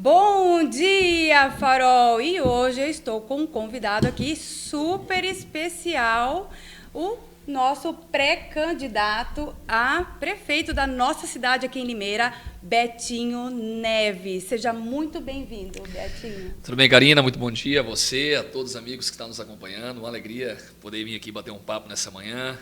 Bom dia, Farol! E hoje eu estou com um convidado aqui super especial, o nosso pré-candidato a prefeito da nossa cidade aqui em Limeira, Betinho Neves. Seja muito bem-vindo, Betinho. Tudo bem, Karina? Muito bom dia a você, a todos os amigos que estão nos acompanhando. Uma alegria poder vir aqui bater um papo nessa manhã,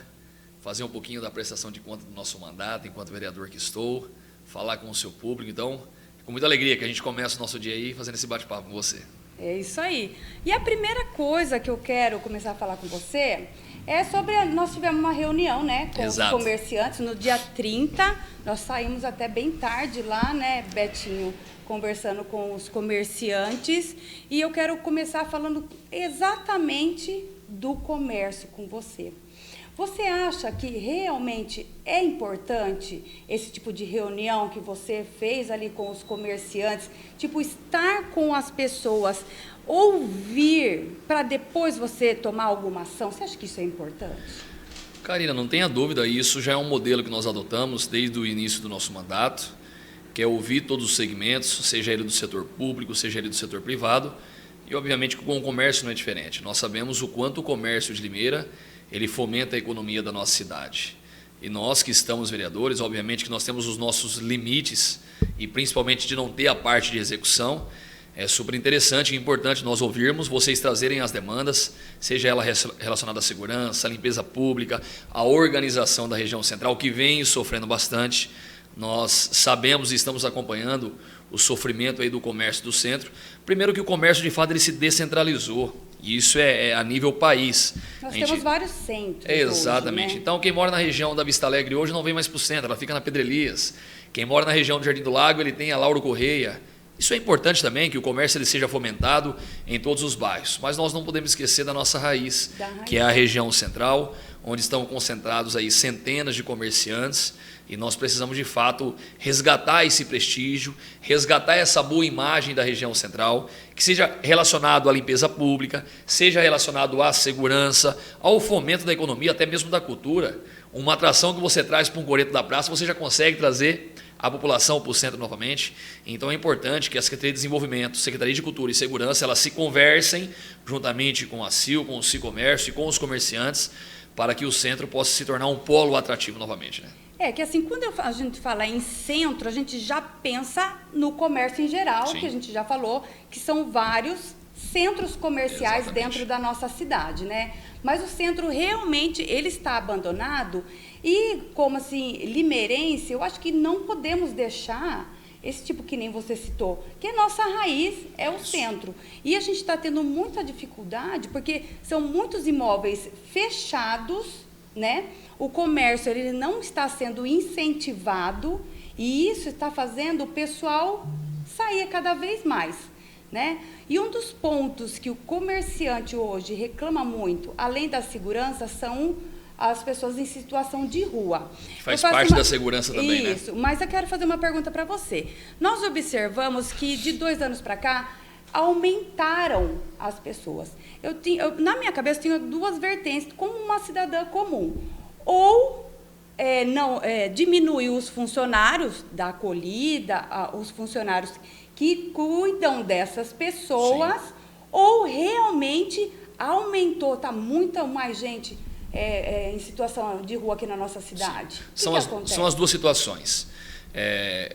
fazer um pouquinho da prestação de conta do nosso mandato enquanto vereador que estou, falar com o seu público. Então, com muita alegria que a gente começa o nosso dia aí fazendo esse bate-papo com você. É isso aí. E a primeira coisa que eu quero começar a falar com você é sobre... Nós tivemos uma reunião, né, com Exato. os comerciantes no dia 30. Nós saímos até bem tarde lá, né, Betinho, conversando com os comerciantes. E eu quero começar falando exatamente do comércio com você. Você acha que realmente é importante esse tipo de reunião que você fez ali com os comerciantes, tipo, estar com as pessoas, ouvir, para depois você tomar alguma ação? Você acha que isso é importante? Karina, não tenha dúvida, isso já é um modelo que nós adotamos desde o início do nosso mandato, que é ouvir todos os segmentos, seja ele do setor público, seja ele do setor privado, e obviamente com o comércio não é diferente. Nós sabemos o quanto o comércio de Limeira ele fomenta a economia da nossa cidade. E nós que estamos vereadores, obviamente que nós temos os nossos limites, e principalmente de não ter a parte de execução. É super interessante e importante nós ouvirmos, vocês trazerem as demandas, seja ela relacionada à segurança, à limpeza pública, à organização da região central, que vem sofrendo bastante. Nós sabemos e estamos acompanhando o sofrimento aí do comércio do centro. Primeiro que o comércio, de fato, ele se descentralizou. E isso é a nível país. Nós temos vários centros Exatamente. hoje, né? Então, quem mora na região da Vista Alegre hoje não vem mais para o centro, ela fica na Pedro Elias. Quem mora na região do Jardim do Lago, ele tem a Lauro Correia. Isso é importante também, que o comércio ele seja fomentado em todos os bairros. Mas nós não podemos esquecer da nossa raiz, que é a região central, onde estão concentrados aí centenas de comerciantes. E nós precisamos, de fato, resgatar esse prestígio, resgatar essa boa imagem da região central, que seja relacionado à limpeza pública, seja relacionado à segurança, ao fomento da economia, até mesmo da cultura. Uma atração que você traz para um coreto da praça, você já consegue trazer a população para o centro novamente. Então é importante que a Secretaria de Desenvolvimento, Secretaria de Cultura e Segurança, elas se conversem juntamente com a CIL, com o Cicomércio e com os comerciantes, para que o centro possa se tornar um polo atrativo novamente, né? É que assim, quando a gente fala em centro, a gente já pensa no comércio em geral, Sim. que a gente já falou, que são vários centros comerciais Exatamente. dentro da nossa cidade, né? Mas o centro realmente, ele está abandonado e, como assim, limeirense, eu acho que não podemos deixar esse tipo que nem você citou, que a nossa raiz é o centro. E a gente está tendo muita dificuldade, porque são muitos imóveis fechados, né? O comércio ele não está sendo incentivado e isso está fazendo o pessoal sair cada vez mais, né? E um dos pontos que o comerciante hoje reclama muito, além da segurança, são as pessoas em situação de rua. Faz parte da segurança também, né? Isso, mas eu quero fazer uma pergunta para você. Nós observamos que de 2 anos para cá, aumentaram as pessoas. Na minha cabeça, eu tinha 2 vertentes, como uma cidadã comum. Ou diminui os funcionários da acolhida, os funcionários que cuidam dessas pessoas, sim, ou realmente aumentou, está muita mais gente em situação de rua aqui na nossa cidade. São as duas situações.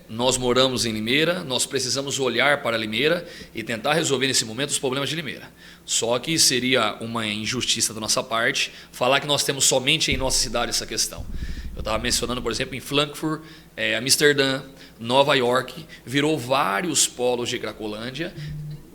Nós moramos em Limeira, nós precisamos olhar para Limeira e tentar resolver nesse momento os problemas de Limeira. Só que seria uma injustiça da nossa parte falar que nós temos somente em nossa cidade essa questão. Eu estava mencionando, por exemplo, em Frankfurt, Amsterdã, Nova York, virou vários polos de Cracolândia,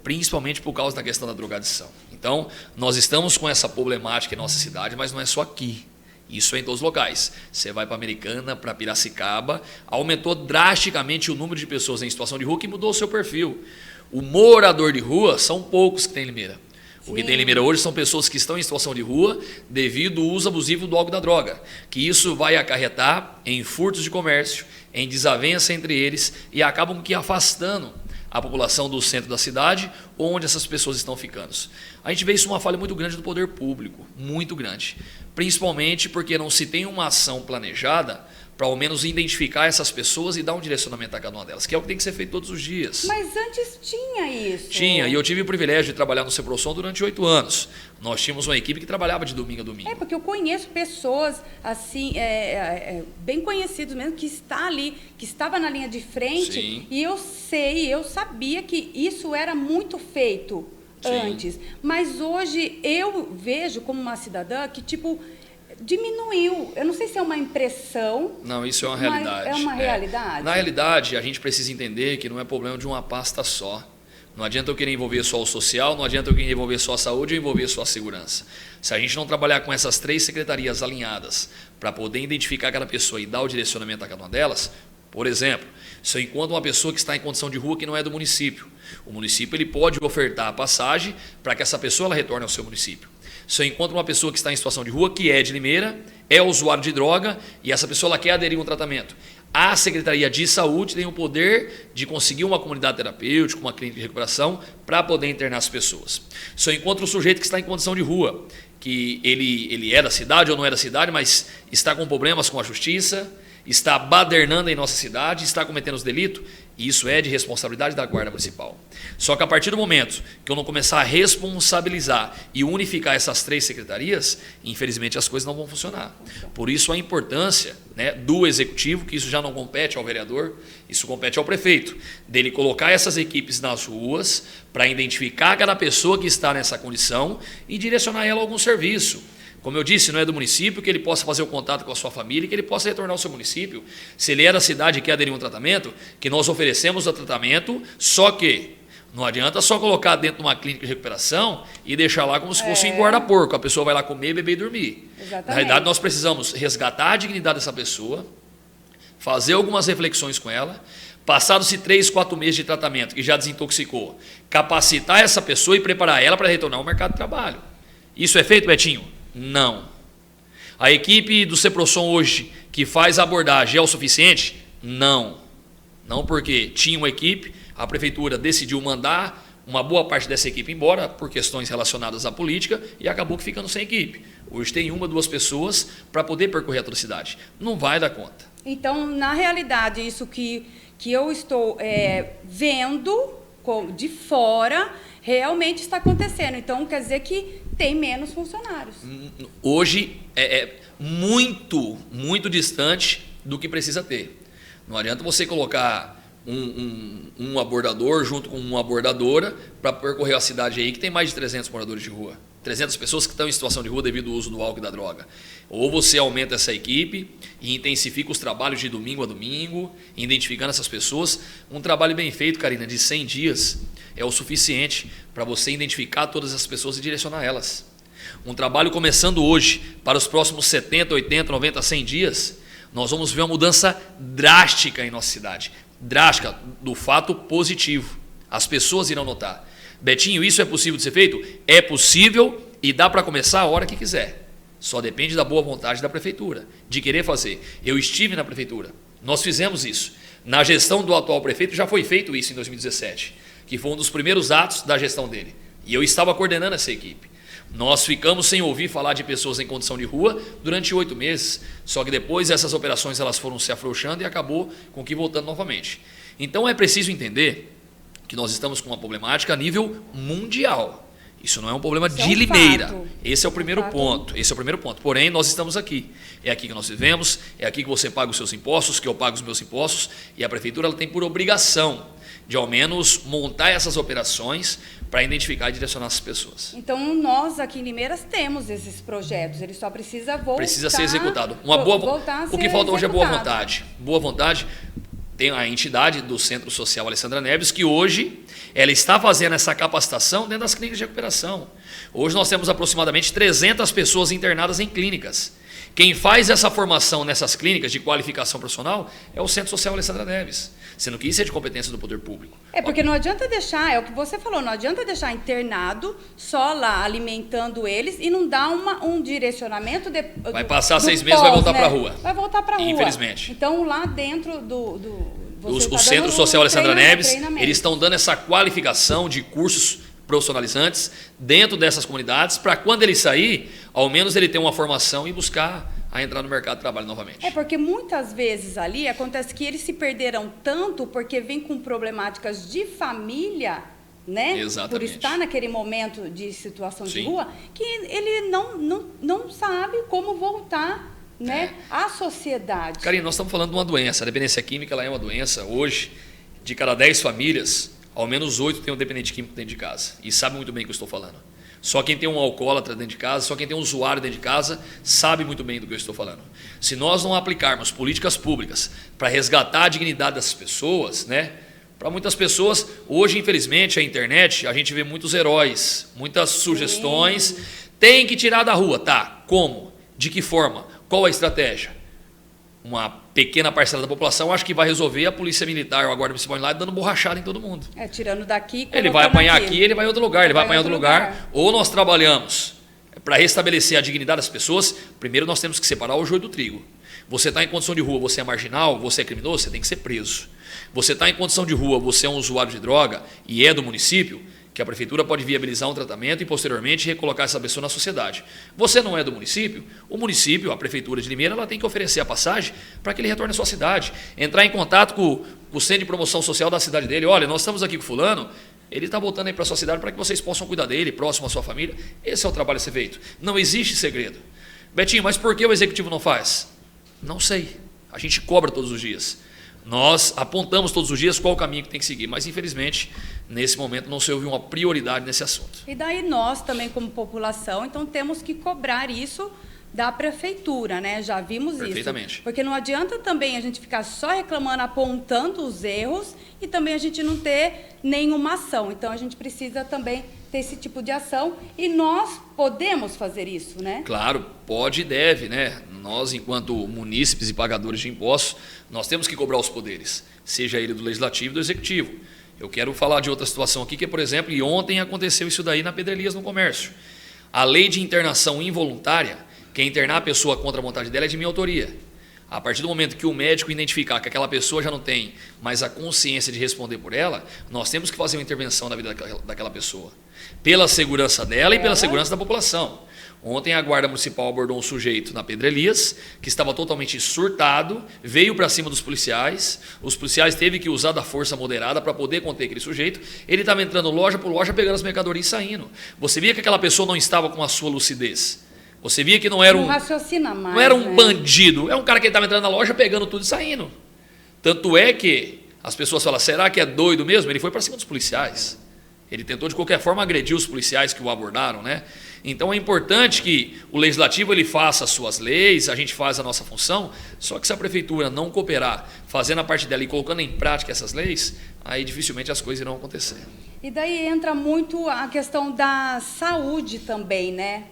principalmente por causa da questão da drogadição. Então, nós estamos com essa problemática em nossa cidade, mas não é só aqui. Isso é em todos os locais. Você vai para Americana, para Piracicaba, aumentou drasticamente o número de pessoas em situação de rua que mudou o seu perfil. O morador de rua são poucos que tem em Limeira. O que tem em Limeira hoje são pessoas que estão em situação de rua devido ao uso abusivo do álcool e da droga. Que isso vai acarretar em furtos de comércio, em desavença entre eles e acabam que afastando a população do centro da cidade, onde essas pessoas estão ficando. A gente vê isso uma falha muito grande do poder público, muito grande. Principalmente porque não se tem uma ação planejada para ao menos identificar essas pessoas e dar um direcionamento a cada uma delas, que é o que tem que ser feito todos os dias. Mas antes tinha isso. Tinha, e eu tive o privilégio de trabalhar no Ceprosom durante 8 anos. Nós tínhamos uma equipe que trabalhava de domingo a domingo. Porque eu conheço pessoas assim, bem conhecidas mesmo, que está ali, que estava na linha de frente. Sim. E eu sabia que isso era muito feito antes. Mas hoje eu vejo como uma cidadã que, tipo, diminuiu. Eu não sei se é uma impressão. Não, isso é uma realidade. É uma realidade? Na realidade, a gente precisa entender que não é problema de uma pasta só. Não adianta eu querer envolver só o social, não adianta eu querer envolver só a saúde ou envolver só a segurança. Se a gente não trabalhar com essas 3 secretarias alinhadas para poder identificar cada pessoa e dar o direcionamento a cada uma delas, por exemplo, se eu encontro uma pessoa que está em condição de rua que não é do município, o município ele pode ofertar a passagem para que essa pessoa ela retorne ao seu município. Se eu encontro uma pessoa que está em situação de rua, que é de Limeira, é usuário de droga e essa pessoa ela quer aderir a um tratamento, a Secretaria de Saúde tem o poder de conseguir uma comunidade terapêutica, uma clínica de recuperação para poder internar as pessoas. Se eu encontro um sujeito que está em condição de rua, que ele é da cidade ou não é da cidade, mas está com problemas com a justiça, está badernando em nossa cidade, está cometendo os delitos, isso é de responsabilidade da Guarda Municipal. Só que a partir do momento que eu não começar a responsabilizar e unificar essas 3 secretarias, infelizmente as coisas não vão funcionar. Por isso a importância, né, do executivo, que isso já não compete ao vereador, isso compete ao prefeito, dele colocar essas equipes nas ruas para identificar cada pessoa que está nessa condição e direcionar ela a algum serviço. Como eu disse, não é do município, que ele possa fazer o contato com a sua família e que ele possa retornar ao seu município. Se ele é da cidade e quer aderir a um tratamento, que nós oferecemos o tratamento, só que não adianta só colocar dentro de uma clínica de recuperação e deixar lá como se fosse um guarda-porco. A pessoa vai lá comer, beber e dormir. Exatamente. Na realidade, nós precisamos resgatar a dignidade dessa pessoa, fazer algumas reflexões com ela, passados-se 3, 4 meses de tratamento, que já desintoxicou, capacitar essa pessoa e preparar ela para retornar ao mercado de trabalho. Isso é feito, Betinho? Não. A equipe do Ceprosom hoje que faz a abordagem é o suficiente? Não. Não, porque tinha uma equipe, a prefeitura decidiu mandar uma boa parte dessa equipe embora por questões relacionadas à política e acabou ficando sem equipe. Hoje tem 1, 2 pessoas para poder percorrer toda a cidade. Não vai dar conta. Então, na realidade, isso que eu estou vendo de fora realmente está acontecendo. Então, quer dizer que tem menos funcionários. Hoje é muito, muito distante do que precisa ter. Não adianta você colocar um abordador junto com uma abordadora para percorrer a cidade aí que tem mais de 300 moradores de rua. 300 pessoas que estão em situação de rua devido ao uso do álcool e da droga. Ou você aumenta essa equipe e intensifica os trabalhos de domingo a domingo, identificando essas pessoas. Um trabalho bem feito, Karina, de 100 dias é o suficiente para você identificar todas as pessoas e direcionar elas. Um trabalho começando hoje, para os próximos 70, 80, 90, 100 dias, nós vamos ver uma mudança drástica em nossa cidade. Drástica, do fato positivo. As pessoas irão notar. Betinho, isso é possível de ser feito? É possível e dá para começar a hora que quiser. Só depende da boa vontade da prefeitura, de querer fazer. Eu estive na prefeitura, nós fizemos isso. Na gestão do atual prefeito já foi feito isso em 2017, que foi um dos primeiros atos da gestão dele. E eu estava coordenando essa equipe. Nós ficamos sem ouvir falar de pessoas em condição de rua durante 8 meses, só que depois essas operações elas foram se afrouxando e acabou com que voltando novamente. Então é preciso entender que nós estamos com uma problemática a nível mundial. Isso não é um problema de Limeira. Esse é o primeiro ponto. Esse é o primeiro ponto. Porém, nós estamos aqui. É aqui que nós vivemos, é aqui que você paga os seus impostos, que eu pago os meus impostos, e a prefeitura ela tem por obrigação de, ao menos, montar essas operações para identificar e direcionar essas pessoas. Então, nós aqui em Limeiras temos esses projetos, ele só precisa voltar. Precisa ser executado. O que falta hoje é boa vontade. Boa vontade. Tem a entidade do Centro Social Alessandra Neves, que hoje ela está fazendo essa capacitação dentro das clínicas de recuperação. Hoje nós temos aproximadamente 300 pessoas internadas em clínicas. Quem faz essa formação nessas clínicas de qualificação profissional é o Centro Social Alessandra Neves, sendo que isso é de competência do poder público. Porque não adianta deixar, é o que você falou, não adianta deixar internado só lá alimentando eles e não dar um direcionamento. Vai passar 6 meses, vai voltar para a rua. Vai voltar para a rua. Infelizmente. Então lá dentro o Centro Social Alessandra Neves, eles estão dando essa qualificação de cursos profissionalizantes dentro dessas comunidades, para quando ele sair, ao menos ele ter uma formação e buscar a entrar no mercado de trabalho novamente. É porque muitas vezes ali acontece que eles se perderam tanto porque vem com problemáticas de família, né? Exatamente. Por estar naquele momento de situação de Sim. rua, que ele não sabe como voltar, né, à sociedade. Karine, nós estamos falando de uma doença. A dependência química ela é uma doença. Hoje, de cada 10 famílias, ao menos 8 tem um dependente químico dentro de casa. E sabe muito bem o que eu estou falando. Só quem tem um alcoólatra dentro de casa, só quem tem um usuário dentro de casa, sabe muito bem do que eu estou falando. Se nós não aplicarmos políticas públicas para resgatar a dignidade dessas pessoas, né? Para muitas pessoas, hoje, infelizmente, a internet, a gente vê muitos heróis, muitas sugestões. Tem que tirar da rua, tá? Como? De que forma? Qual a estratégia? Uma pequena parcela da população acha que vai resolver a polícia militar ou a guarda municipal lá dando borrachada em todo mundo. Tirando daqui. Ele vai apanhar aqui, ele vai em outro lugar, ele vai apanhar em outro lugar. Ou nós trabalhamos para restabelecer a dignidade das pessoas. Primeiro nós temos que separar o joio do trigo. Você está em condição de rua, você é marginal, você é criminoso, você tem que ser preso. Você está em condição de rua, você é um usuário de droga e é do município, que a prefeitura pode viabilizar um tratamento e posteriormente recolocar essa pessoa na sociedade. Você não é do município, o município, a prefeitura de Limeira, ela tem que oferecer a passagem para que ele retorne à sua cidade. Entrar em contato com o centro de promoção social da cidade dele. Olha, nós estamos aqui com fulano, ele está voltando aí para a sua cidade para que vocês possam cuidar dele, próximo à sua família. Esse é o trabalho a ser feito. Não existe segredo. Betinho, mas por que o executivo não faz? Não sei. A gente cobra todos os dias. Nós apontamos todos os dias qual o caminho que tem que seguir, mas infelizmente, nesse momento, não se ouve uma prioridade nesse assunto. E daí nós também, como população, então temos que cobrar isso da prefeitura, né? Já vimos Perfeitamente. isso. Porque não adianta também a gente ficar só reclamando, apontando os erros e também a gente não ter nenhuma ação. Então a gente precisa também ter esse tipo de ação e nós podemos fazer isso, né? Claro, pode e deve, né? Nós, enquanto munícipes e pagadores de impostos, nós temos que cobrar os poderes, seja ele do legislativo e do executivo. Eu quero falar de outra situação aqui, que, por exemplo, e ontem aconteceu isso daí na Pedro Elias, no comércio. A lei de internação involuntária, que é internar a pessoa contra a vontade dela, é de minha autoria. A partir do momento que o médico identificar que aquela pessoa já não tem mais a consciência de responder por ela, nós temos que fazer uma intervenção na vida daquela pessoa, pela segurança dela e pela segurança da população. Ontem a Guarda Municipal abordou um sujeito na Pedro Elias, que estava totalmente surtado, veio para cima dos policiais, os policiais teve que usar da força moderada para poder conter aquele sujeito, ele estava entrando loja por loja, pegando as mercadorias e saindo. Você via que aquela pessoa não estava com a sua lucidez. Você via que não era raciocina mais, não era um bandido, é um cara que estava entrando na loja, pegando tudo e saindo. Tanto é que as pessoas falam, será que é doido mesmo? Ele foi para cima dos policiais. Ele tentou de qualquer forma agredir os policiais que o abordaram, né? Então é importante que o legislativo ele faça as suas leis, a gente faz a nossa função, só que se a prefeitura não cooperar, fazendo a parte dela e colocando em prática essas leis, aí dificilmente as coisas irão acontecer. E daí entra muito a questão da saúde também, né?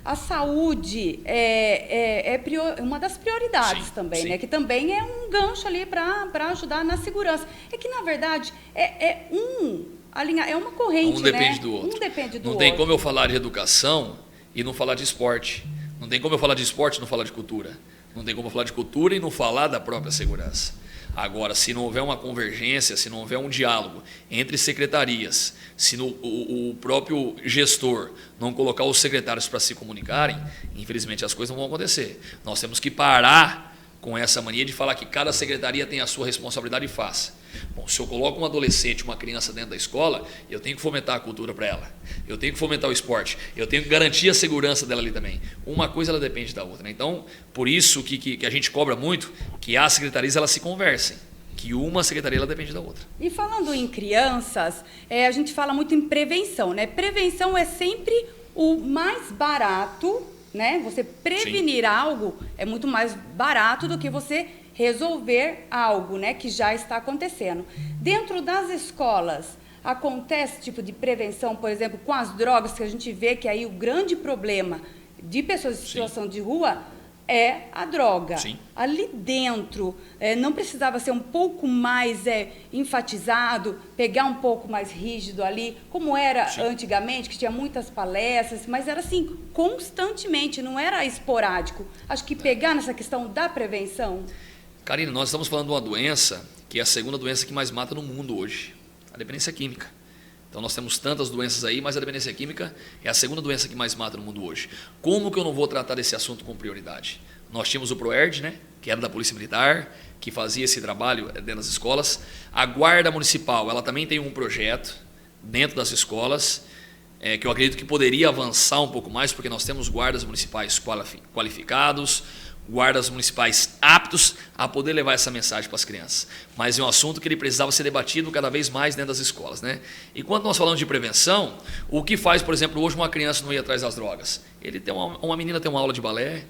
A saúde é uma das prioridades também, né? Que também é um gancho ali para ajudar na segurança. É que, na verdade, é uma corrente, um depende né? do outro. Um depende do outro. Não tem como eu falar de educação e não falar de esporte. Não tem como eu falar de esporte e não falar de cultura. Não tem como eu falar de cultura e não falar da própria segurança. Agora, se não houver uma convergência, se não houver um diálogo entre secretarias, se o próprio gestor não colocar os secretários para se comunicarem, infelizmente as coisas não vão acontecer. Nós temos que parar com essa mania de falar que cada secretaria tem a sua responsabilidade e faça. Bom, se eu coloco um adolescente, uma criança dentro da escola, eu tenho que fomentar a cultura para ela, eu tenho que fomentar o esporte, eu tenho que garantir a segurança dela ali também. Uma coisa ela depende da outra, né? Então, por isso que a gente cobra muito que as secretarias elas se conversem, que uma secretaria ela depende da outra. E falando em crianças, a gente fala muito em prevenção, né? Prevenção é sempre o mais barato, né? Você prevenir algo é muito mais barato do que você resolver algo, né, que já está acontecendo. Dentro das escolas, acontece esse tipo de prevenção, por exemplo, com as drogas, que a gente vê que aí o grande problema de pessoas em situação de rua é a droga. Sim. Ali dentro, não precisava ser um pouco mais enfatizado, pegar um pouco mais rígido ali, como era antigamente, que tinha muitas palestras, mas era assim, constantemente, não era esporádico. Acho que pegar nessa questão da prevenção. Karine, nós estamos falando de uma doença que é a segunda doença que mais mata no mundo hoje, a dependência química. Então nós temos tantas doenças aí, mas a dependência química é a segunda doença que mais mata no mundo hoje. Como que eu não vou tratar desse assunto com prioridade? nós tínhamos o PROERD, né, que era da Polícia Militar, que fazia esse trabalho dentro das escolas. A Guarda Municipal, ela também tem um projeto dentro das escolas, que eu acredito que poderia avançar um pouco mais, porque nós temos guardas municipais qualificados, guardas municipais aptos a poder levar essa mensagem para as crianças. Mas é um assunto que ele precisava ser debatido cada vez mais dentro das escolas, né? E quando nós falamos de prevenção, o que faz, por exemplo, hoje uma criança não ir atrás das drogas? Ele tem uma menina tem uma aula de balé,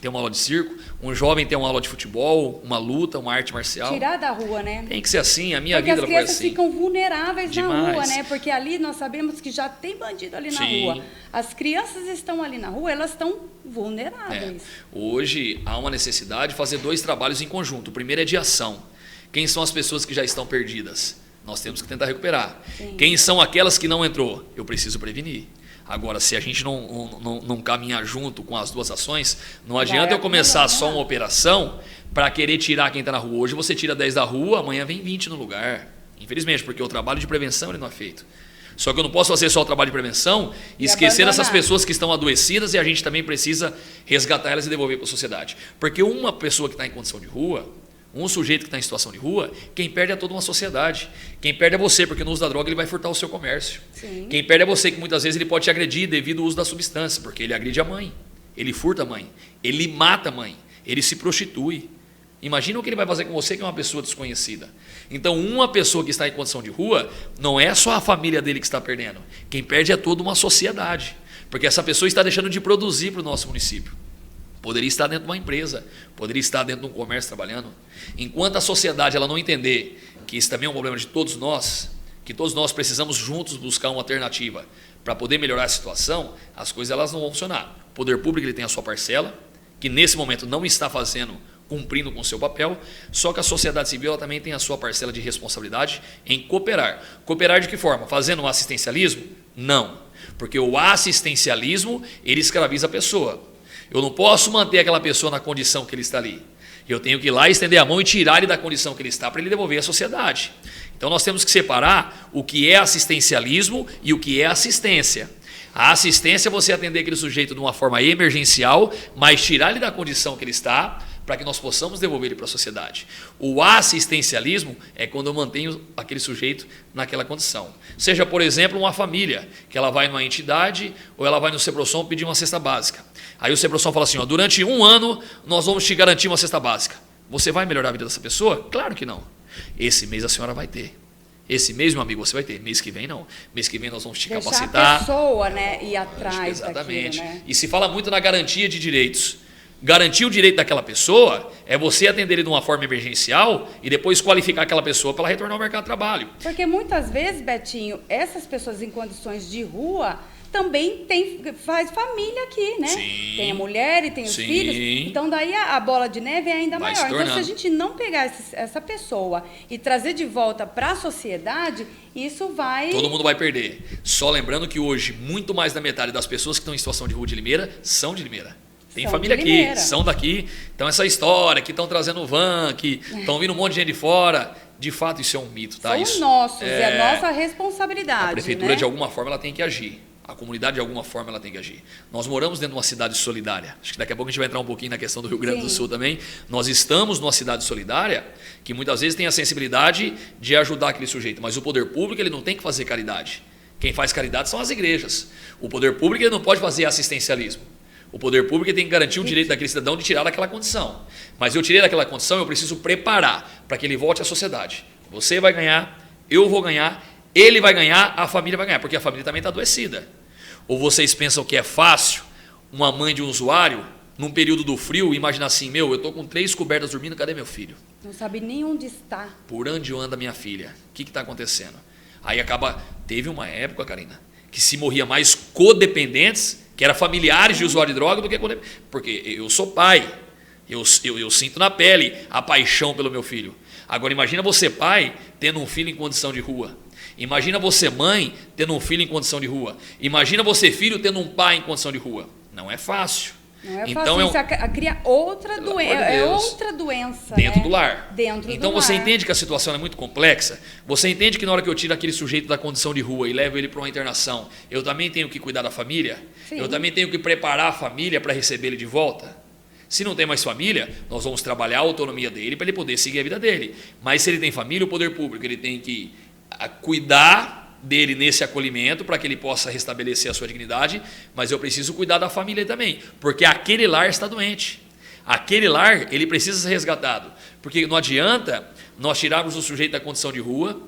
tem uma aula de circo, um jovem tem uma aula de futebol, uma luta, uma arte marcial. Tirar da rua, né? Tem que ser assim, a minha porque vida as foi crianças assim. ficam vulneráveis Demais. na rua, né? Porque ali nós sabemos que já tem bandido ali na Sim. rua. As crianças estão ali na rua, elas estão vulneráveis. Hoje há uma necessidade de fazer 2 trabalhos em conjunto. O primeiro é de ação. Quem são as pessoas que já estão perdidas? Nós temos que tentar recuperar. Sim. Quem são aquelas que não entrou? Eu preciso prevenir. Agora, se a gente não caminhar junto com as 2 ações, não adianta eu começar só uma operação para querer tirar quem está na rua. Hoje você tira 10 da rua, amanhã vem 20 no lugar. Infelizmente, porque o trabalho de prevenção ele não é feito. Só que eu não posso fazer só o trabalho de prevenção e esquecer dessas pessoas que estão adoecidas, e a gente também precisa resgatar elas e devolver para a sociedade. Porque uma pessoa que está em condição de rua, um sujeito que está em situação de rua, quem perde é toda uma sociedade. Quem perde é você, porque no uso da droga ele vai furtar o seu comércio. Sim. Quem perde é você, que muitas vezes ele pode te agredir devido ao uso da substância, porque ele agride a mãe, ele furta a mãe, ele mata a mãe, ele se prostitui. Imagina o que ele vai fazer com você, que é uma pessoa desconhecida. Então, uma pessoa que está em condição de rua, não é só a família dele que está perdendo. Quem perde é toda uma sociedade, porque essa pessoa está deixando de produzir para o nosso município. Poderia estar dentro de uma empresa, poderia estar dentro de um comércio trabalhando. Enquanto a sociedade ela não entender que isso também é um problema de todos nós, que todos nós precisamos juntos buscar uma alternativa para poder melhorar a situação, as coisas elas não vão funcionar. O poder público ele tem a sua parcela, que nesse momento não está cumprindo com o seu papel, só que a sociedade civil ela também tem a sua parcela de responsabilidade em cooperar. Cooperar de que forma? Fazendo um assistencialismo? Não, porque o assistencialismo ele escraviza a pessoa. Eu não posso manter aquela pessoa na condição que ele está ali. Eu tenho que ir lá, estender a mão e tirar ele da condição que ele está para ele devolver à sociedade. Então nós temos que separar o que é assistencialismo e o que é assistência. A assistência é você atender aquele sujeito de uma forma emergencial, mas tirar ele da condição que ele está para que nós possamos devolver ele para a sociedade. O assistencialismo é quando eu mantenho aquele sujeito naquela condição. Seja, por exemplo, uma família, que ela vai numa entidade ou ela vai no Seprosom pedir uma cesta básica. Aí o Seprosom fala assim, ó, durante 1 ano nós vamos te garantir uma cesta básica. Você vai melhorar a vida dessa pessoa? Claro que não. Esse mês a senhora vai ter. Esse mês, meu amigo, você vai ter. Mês que vem, não. Mês que vem nós vamos te capacitar. A pessoa, né, ir atrás exatamente. daquilo, né? E se fala muito na garantia de direitos. Garantir o direito daquela pessoa é você atender ele de uma forma emergencial e depois qualificar aquela pessoa para ela retornar ao mercado de trabalho. Porque muitas vezes, Betinho, essas pessoas em condições de rua também faz família aqui, né? Sim. Tem a mulher e tem os Sim. filhos. Então, daí a bola de neve é ainda Vai maior. se Então, se a tornando. gente não pegar essa pessoa e trazer de volta para a sociedade, isso vai... Todo mundo vai perder. Só lembrando que hoje, muito mais da metade das pessoas que estão em situação de rua de Limeira são de Limeira. Tem São família de aqui, Limeira. são daqui. Então, essa história que estão trazendo van, que estão vindo um monte de gente de fora, de fato, isso é um mito. Tá? São Isso nossos, é a nossa responsabilidade. A prefeitura, né? de alguma forma, ela tem que agir. A comunidade, de alguma forma, ela tem que agir. Nós moramos dentro de uma cidade solidária. Acho que daqui a pouco a gente vai entrar um pouquinho na questão do Rio Grande do Sim. Sul também. Nós estamos numa cidade solidária que muitas vezes tem a sensibilidade de ajudar aquele sujeito. Mas o poder público ele não tem que fazer caridade. Quem faz caridade são as igrejas. O poder público ele não pode fazer assistencialismo. O poder público tem que garantir o direito daquele cidadão de tirar daquela condição. Mas eu tirei daquela condição, eu preciso preparar para que ele volte à sociedade. Você vai ganhar, eu vou ganhar, ele vai ganhar, a família vai ganhar, porque a família também está adoecida. Ou vocês pensam que é fácil uma mãe de um usuário, num período do frio, imaginar assim, eu estou com 3 cobertas dormindo, cadê meu filho? Não sabe nem onde está. Por onde anda minha filha? O que está acontecendo? Aí teve uma época, Karina, que se morria mais codependentes, que eram familiares de usuário de droga, do que codependentes. Porque eu sou pai, eu sinto na pele a paixão pelo meu filho. Agora imagina você pai tendo um filho em condição de rua. Imagina você mãe tendo um filho em condição de rua. Imagina você filho tendo um pai em condição de rua. Não é fácil. Não é Então, fácil, cria outra doença, de Deus. outra doença, Dentro né? do lar. Dentro então do você lar. entende que a situação é muito complexa? Você entende que na hora que eu tiro aquele sujeito da condição de rua e levo ele para uma internação, eu também tenho que cuidar da família? Sim. Eu também tenho que preparar a família para receber ele de volta? Se não tem mais família, nós vamos trabalhar a autonomia dele para ele poder seguir a vida dele. Mas se ele tem família, o poder público ele tem que cuidar dele nesse acolhimento para que ele possa restabelecer a sua dignidade, mas eu preciso cuidar da família também, porque aquele lar está doente. Aquele lar, ele precisa ser resgatado, porque não adianta nós tirarmos o sujeito da condição de rua,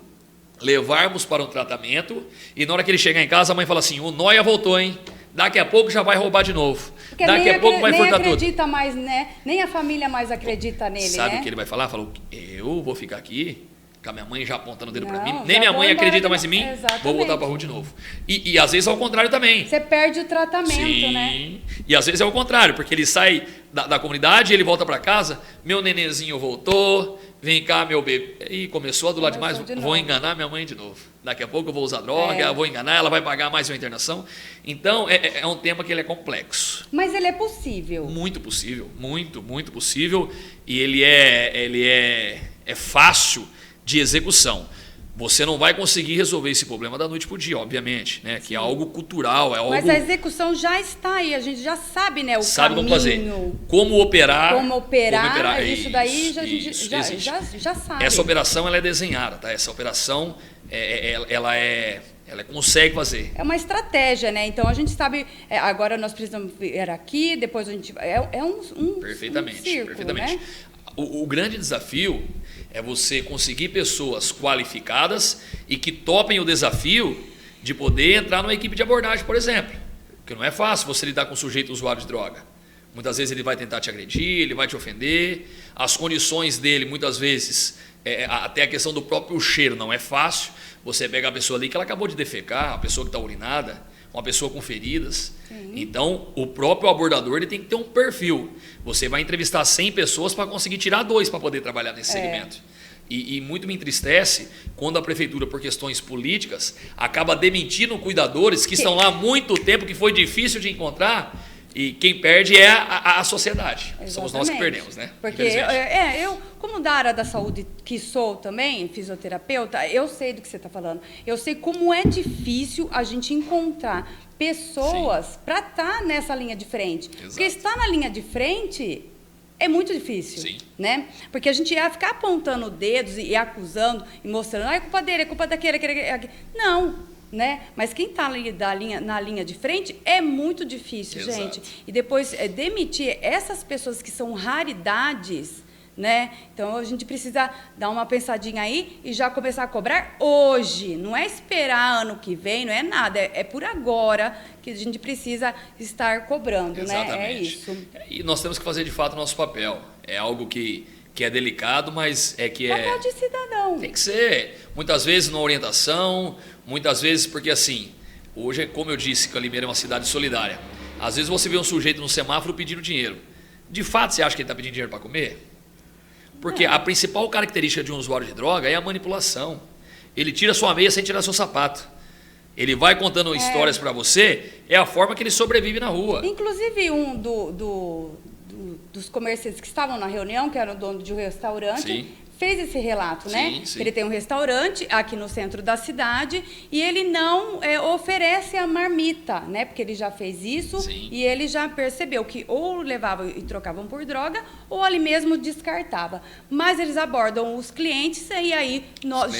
levarmos para um tratamento e na hora que ele chegar em casa a mãe fala assim, o nóia voltou, hein? Daqui a pouco já vai roubar de novo. Porque daqui a pouco vai furtar tudo. Nem acredita mais, né? Nem a família mais acredita nele, Sabe né? o que ele vai falar? Falou, eu vou ficar aqui, com a minha mãe já apontando o dedo para mim, Não, nem já minha vou mãe embora acredita de mais em novo. mim, Exatamente. vou voltar para a rua de novo. E às vezes é o contrário também. Você perde o tratamento, Sim. né? E às vezes é o contrário, porque ele sai da comunidade, ele volta para casa, meu nenenzinho voltou, vem cá meu bebê, e começou a adular demais, vou enganar minha mãe de novo. Daqui a pouco eu vou usar droga, vou enganar, ela vai pagar mais uma internação. Então é um tema que ele é complexo. Mas ele é possível. Muito possível, muito possível, e ele é fácil de execução. Você não vai conseguir resolver esse problema da noite para o dia, obviamente, né? Que é algo cultural, é algo... Mas a execução já está aí, a gente já sabe, né, o sabe caminho. Como fazer, como operar, isso daí a gente já sabe. Essa operação ela é desenhada, tá? Essa operação ela consegue fazer. É uma estratégia, né? Então a gente sabe, agora nós precisamos vir aqui, depois a gente... Perfeitamente, um círculo, perfeitamente. Né? O grande desafio é você conseguir pessoas qualificadas e que topem o desafio de poder entrar numa equipe de abordagem, por exemplo. Porque não é fácil você lidar com um sujeito usuário de droga. Muitas vezes ele vai tentar te agredir, ele vai te ofender. As condições dele, muitas vezes, até a questão do próprio cheiro não é fácil. Você pega a pessoa ali que ela acabou de defecar, a pessoa que está urinada, uma pessoa com feridas. Sim. Então, o próprio abordador ele tem que ter um perfil. Você vai entrevistar 100 pessoas para conseguir tirar 2 para poder trabalhar nesse segmento. E muito me entristece quando a prefeitura, por questões políticas, acaba demitindo cuidadores que estão lá há muito tempo, que foi difícil de encontrar, e quem perde é a sociedade. Exatamente. Somos nós que perdemos, né? Porque eu, como da área da saúde que sou também, fisioterapeuta, eu sei do que você está falando. Eu sei como é difícil a gente encontrar pessoas para estar nessa linha de frente. Exato. Porque estar na linha de frente é muito difícil. Sim. Né? Porque a gente ia ficar apontando dedos e acusando e mostrando, é culpa dele, é culpa daquele. Não. Né? Mas quem está na linha de frente é muito difícil, exato, gente. E depois demitir essas pessoas que são raridades, né? Então a gente precisa dar uma pensadinha aí e já começar a cobrar hoje. Não é esperar ano que vem, não é nada. É por agora que a gente precisa estar cobrando, exatamente, né? É isso. E nós temos que fazer de fato o nosso papel. É algo que é delicado, mas papel de cidadão. Tem que ser. Muitas vezes numa orientação, muitas vezes porque assim, hoje, como eu disse, que a Limeira é uma cidade solidária. Às vezes você vê um sujeito no semáforo pedindo dinheiro. De fato, você acha que ele está pedindo dinheiro para comer? Porque a principal característica de um usuário de droga é a manipulação. Ele tira sua meia sem tirar seu sapato. Ele vai contando histórias para você, é a forma que ele sobrevive na rua. Inclusive, um dos comerciantes que estavam na reunião, que era o dono de um restaurante, sim, fez esse relato, né? Sim. Ele tem um restaurante aqui no centro da cidade e ele não oferece a marmita, né? Porque ele já fez isso, sim, e ele já percebeu que ou levavam e trocavam por droga ou ali mesmo descartava. Mas eles abordam os clientes e aí, nós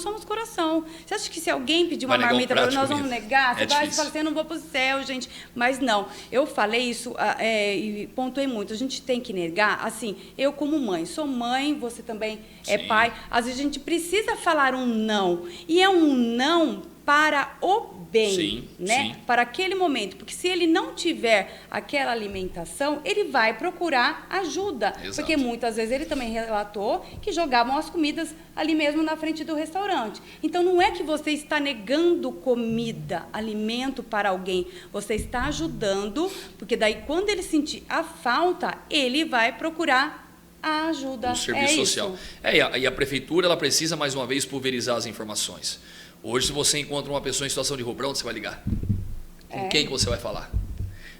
somos coração. Você acha que se alguém pedir uma marmita para nós vamos negar? Você vai falar assim, eu não vou para o céu, gente. Mas não, eu falei isso e pontuei muito. A gente tem que negar, assim, eu como mãe, sou mãe, você também é sim, pai. Às vezes a gente precisa falar um não. E é um não para o bem, sim, né? Sim. Para aquele momento. Porque se ele não tiver aquela alimentação, ele vai procurar ajuda. Exato. Porque muitas vezes ele também relatou que jogavam as comidas ali mesmo na frente do restaurante. Então não é que você está negando comida, alimento para alguém. Você está ajudando, porque daí quando ele sentir a falta, ele vai procurar a ajuda. O serviço social. E a prefeitura ela precisa, mais uma vez, pulverizar as informações. Hoje, se você encontra uma pessoa em situação de rua, para onde você vai ligar? Com quem que você vai falar?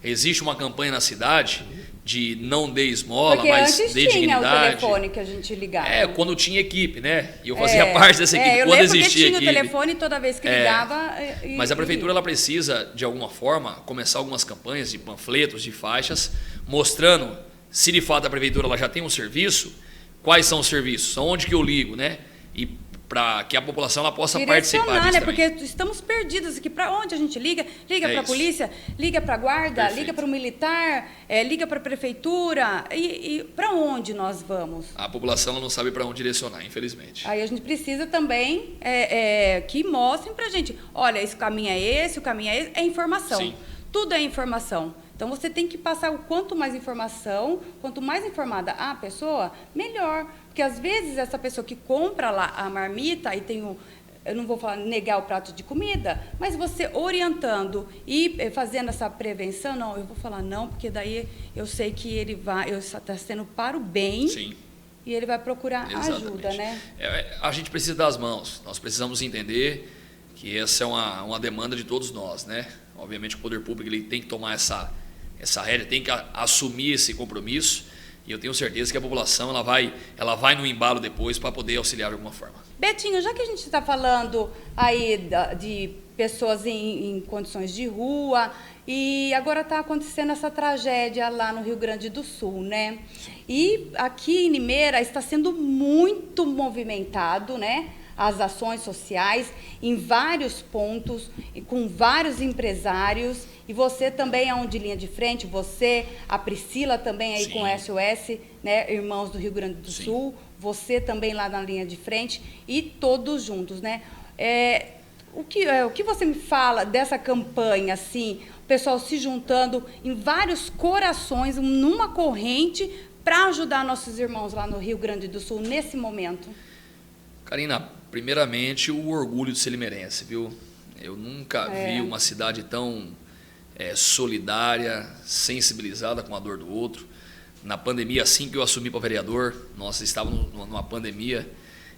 Existe uma campanha na cidade de não dê esmola, Porque mas antes dê tinha dignidade. o telefone que a gente ligava. Quando tinha equipe, né? E eu fazia parte dessa equipe. Eu Quando lembro que existia tinha equipe. o telefone toda vez que ligava. Mas a prefeitura ela precisa, de alguma forma, começar algumas campanhas de panfletos, de faixas, mostrando se de fato a prefeitura ela já tem um serviço, quais são os serviços, aonde que eu ligo, né? E para que a população ela possa participar disso, né? também. Porque estamos perdidos aqui. Para onde a gente liga? Liga para a polícia, liga para a guarda, Perfeito. liga para o militar, liga para a prefeitura. E para onde nós vamos? A população ela não sabe para onde direcionar, infelizmente. Aí a gente precisa também que mostrem para a gente, olha, esse caminho é esse, o caminho é esse. É informação. Sim. Tudo é informação. Então, você tem que passar o quanto mais informação, quanto mais informada a pessoa, melhor. Porque, às vezes, essa pessoa que compra lá a marmita e tem eu não vou falar negar o prato de comida, mas você orientando e fazendo essa prevenção, não, eu vou falar não, porque daí eu sei que ele está sendo para o bem. Sim. E ele vai procurar ajuda, né? A gente precisa das mãos. Nós precisamos entender que essa é uma demanda de todos nós, né? Obviamente, o poder público ele tem que tomar essa rédea, tem que assumir esse compromisso, e eu tenho certeza que a população ela vai no embalo depois para poder auxiliar de alguma forma. Betinho, já que a gente está falando aí de pessoas em condições de rua, e agora está acontecendo essa tragédia lá no Rio Grande do Sul, né? E aqui em Limeira está sendo muito movimentado, né? As ações sociais em vários pontos, e com vários empresários, e você também é um de linha de frente, você, a Priscila também aí Sim. com o SOS, né, Irmãos do Rio Grande do Sim. Sul, você também lá na linha de frente, e todos juntos, né? O que você me fala dessa campanha, assim, o pessoal se juntando em vários corações, numa corrente, para ajudar nossos irmãos lá no Rio Grande do Sul, nesse momento? Karina, primeiramente, o orgulho de ser limeirense, viu? Eu nunca vi uma cidade tão solidária, sensibilizada com a dor do outro. Na pandemia, assim que eu assumi para vereador, nós estávamos numa pandemia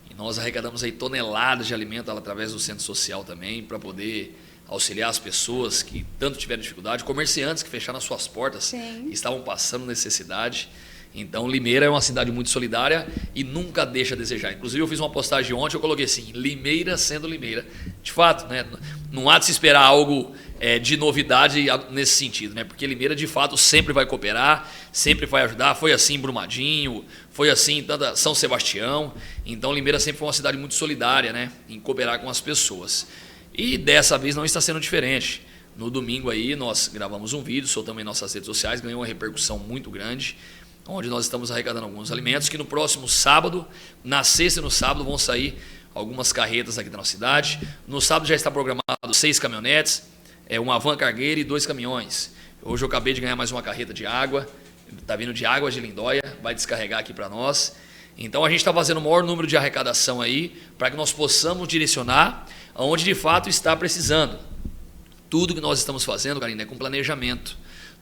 e nós arrecadamos aí toneladas de alimento através do centro social também, para poder auxiliar as pessoas que tanto tiveram dificuldade, comerciantes que fecharam as suas portas, Sim. estavam passando necessidade. Então, Limeira é uma cidade muito solidária e nunca deixa a desejar. Inclusive, eu fiz uma postagem ontem, eu coloquei assim, Limeira sendo Limeira. De fato, né, não há de se esperar algo de novidade nesse sentido, né, porque Limeira, de fato, sempre vai cooperar, sempre vai ajudar. Foi assim em Brumadinho, foi assim em São Sebastião. Então, Limeira sempre foi uma cidade muito solidária, né, em cooperar com as pessoas. E dessa vez não está sendo diferente. No domingo aí, nós gravamos um vídeo, soltamos em nossas redes sociais, ganhou uma repercussão muito grande, onde nós estamos arrecadando alguns alimentos, que no próximo sábado, na sexta e no sábado, vão sair algumas carretas aqui da nossa cidade. No sábado já está programado 6 caminhonetes, uma van cargueira e 2 caminhões. Hoje eu acabei de ganhar mais uma carreta de água, está vindo de Águas de Lindóia, vai descarregar aqui para nós. Então a gente está fazendo o maior número de arrecadação aí, para que nós possamos direcionar aonde de fato está precisando. Tudo que nós estamos fazendo, Karina, é com planejamento.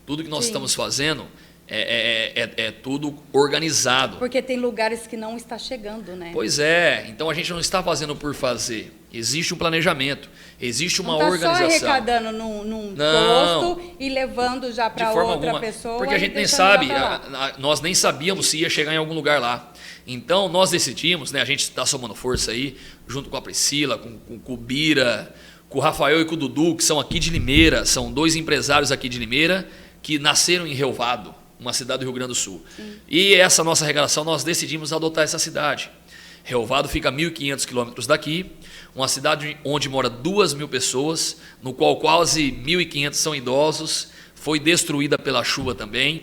Tudo que nós Sim. estamos fazendo é tudo organizado. Porque tem lugares que não está chegando, né? Pois é, então a gente não está fazendo por fazer. Existe um planejamento, existe uma não organização. Só arrecadando num Não. posto e levando já para De forma outra alguma, pessoa. porque a e gente nem deixando sabe, lá pra lá. nós nem sabíamos se ia chegar em algum lugar lá. Então nós decidimos, né, a gente está somando força aí, junto com a Priscila, com o Bira, com o Rafael e com o Dudu, que são aqui de Limeira, são 2 empresários aqui de Limeira, que nasceram em Relvado, uma cidade do Rio Grande do Sul. Sim. E essa nossa arrecadação, nós decidimos adotar essa cidade. Relvado fica a 1.500 quilômetros daqui, uma cidade onde mora 2.000 pessoas, no qual quase 1.500 são idosos, foi destruída pela chuva também.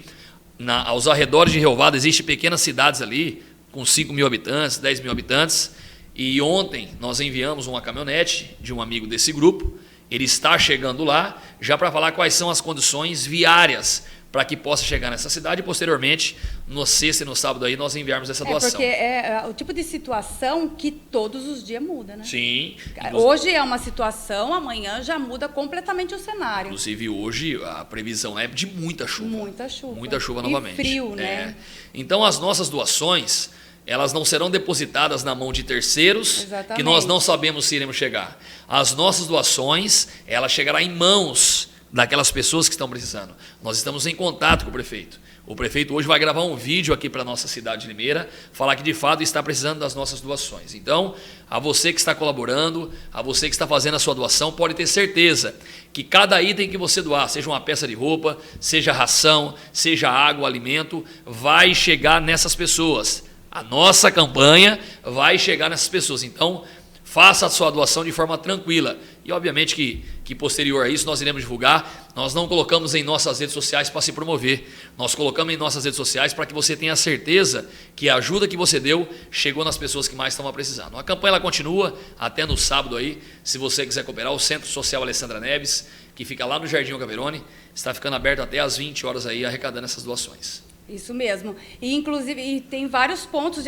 Aos arredores de Relvado existem pequenas cidades ali, com 5.000 habitantes, 10.000 habitantes, e ontem nós enviamos uma caminhonete de um amigo desse grupo, ele está chegando lá, já para falar quais são as condições viárias para que possa chegar nessa cidade e, posteriormente, no sexta e no sábado, aí, nós enviarmos essa doação. Porque é o tipo de situação que todos os dias muda, né? Sim. Hoje é uma situação, amanhã já muda completamente o cenário. Inclusive, hoje, a previsão é de muita chuva. Muita chuva. Muita chuva e novamente. Frio, né? Então, as nossas doações, elas não serão depositadas na mão de terceiros, Exatamente. que nós não sabemos se iremos chegar. As nossas doações, ela chegará em mãos daquelas pessoas que estão precisando. Nós estamos em contato com o prefeito. O prefeito hoje vai gravar um vídeo aqui para a nossa cidade de Limeira, falar que de fato está precisando das nossas doações. Então, a você que está colaborando, a você que está fazendo a sua doação, pode ter certeza que cada item que você doar, seja uma peça de roupa, seja ração, seja água, alimento, vai chegar nessas pessoas. A nossa campanha vai chegar nessas pessoas. Então, faça a sua doação de forma tranquila. E, obviamente, que posterior a isso, nós iremos divulgar. Nós não colocamos em nossas redes sociais para se promover. Nós colocamos em nossas redes sociais para que você tenha certeza que a ajuda que você deu chegou nas pessoas que mais estão precisando. A campanha ela continua até no sábado aí. Se você quiser cooperar, o Centro Social Alessandra Neves, que fica lá no Jardim Alcaverone, está ficando aberto até às 20 horas aí, arrecadando essas doações. Isso mesmo. E, inclusive, tem vários pontos,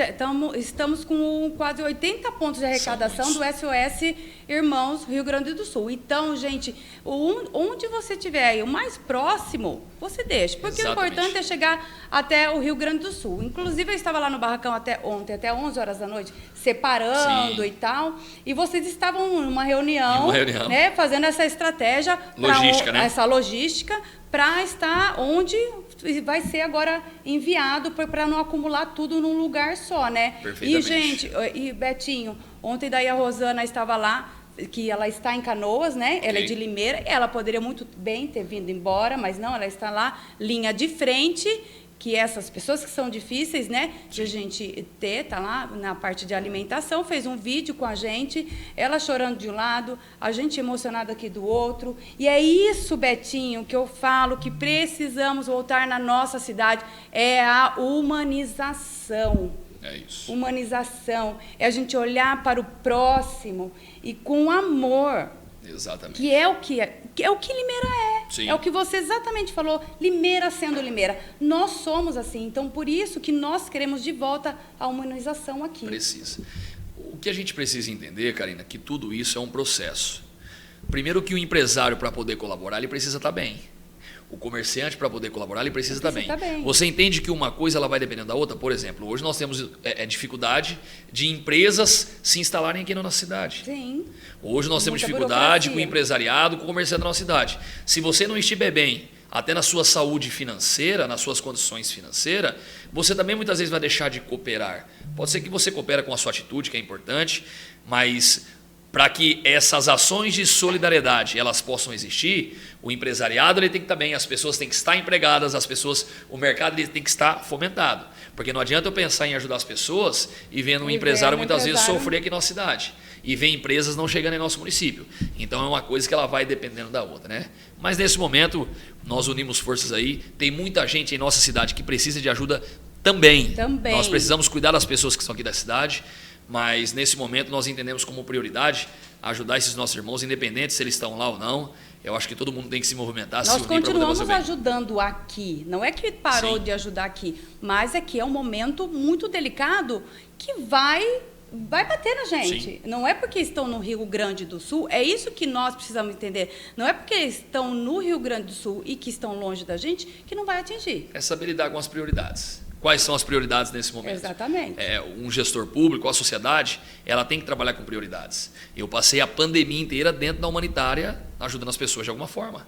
estamos com quase 80 pontos de arrecadação do SOS Irmãos Rio Grande do Sul. Então, gente, onde você estiver aí, o mais próximo, você deixa. Porque Exatamente. O importante é chegar até o Rio Grande do Sul. Inclusive, eu estava lá no barracão ontem, até 11 horas da noite, separando Sim. e tal. E vocês estavam numa reunião, né, fazendo essa estratégia. Logística, né? Essa logística para estar onde vai ser agora enviado para não acumular tudo num lugar só, né? E, gente, e Betinho, ontem daí a Rosana estava lá, que ela está em Canoas, né? Ela é de Limeira, ela poderia muito bem ter vindo embora, mas não, ela está lá, linha de frente, que essas pessoas que são difíceis, né, de a gente ter, tá lá na parte de alimentação, fez um vídeo com a gente, ela chorando de um lado, a gente emocionada aqui do outro, e é isso, Betinho, que eu falo, que precisamos voltar na nossa cidade, é a humanização. É isso. Humanização, é a gente olhar para o próximo e com amor. Exatamente. Que é o que Limeira é. Sim. É o que você exatamente falou, Limeira sendo Limeira. Nós somos assim, então por isso que nós queremos de volta a humanização aqui. Precisa. O que a gente precisa entender, Karina, é que tudo isso é um processo. Primeiro que o empresário, para poder colaborar, ele precisa estar bem. O comerciante, para poder colaborar, ele precisa estar bem. Você entende que uma coisa ela vai dependendo da outra? Por exemplo, hoje nós temos dificuldade de empresas se instalarem aqui na nossa cidade. Sim. Hoje nós temos dificuldade com o empresariado, com o comerciante da nossa cidade. Se você não estiver bem, até na sua saúde financeira, nas suas condições financeiras, você também muitas vezes vai deixar de cooperar. Pode ser que você coopera com a sua atitude, que é importante, mas para que essas ações de solidariedade elas possam existir, o empresariado ele tem que estar bem, as pessoas têm que estar empregadas, o mercado ele tem que estar fomentado. Porque não adianta eu pensar em ajudar as pessoas e vendo um empresário muitas vezes sofrer aqui na nossa cidade e ver empresas não chegando em nosso município. Então é uma coisa que ela vai dependendo da outra, né? Mas nesse momento nós unimos forças aí, tem muita gente em nossa cidade que precisa de ajuda também. Nós precisamos cuidar das pessoas que estão aqui da cidade. Mas nesse momento nós entendemos como prioridade ajudar esses nossos irmãos, independente se eles estão lá ou não. Eu acho que todo mundo tem que se movimentar, nós continuamos ajudando aqui. Não é que parou de ajudar aqui, mas é que é um momento muito delicado que vai bater na gente. Sim. Não é porque estão no Rio Grande do Sul, é isso que nós precisamos entender. Não é porque estão no Rio Grande do Sul e que estão longe da gente que não vai atingir. É saber lidar com as prioridades. Quais são as prioridades nesse momento? Exatamente. Um gestor público, a sociedade, ela tem que trabalhar com prioridades. Eu passei a pandemia inteira dentro da humanitária, ajudando as pessoas de alguma forma.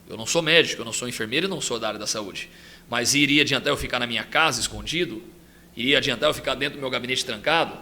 Eu não sou médico, eu não sou enfermeiro e não sou da área da saúde. Mas iria adiantar eu ficar na minha casa escondido? Iria adiantar eu ficar dentro do meu gabinete trancado?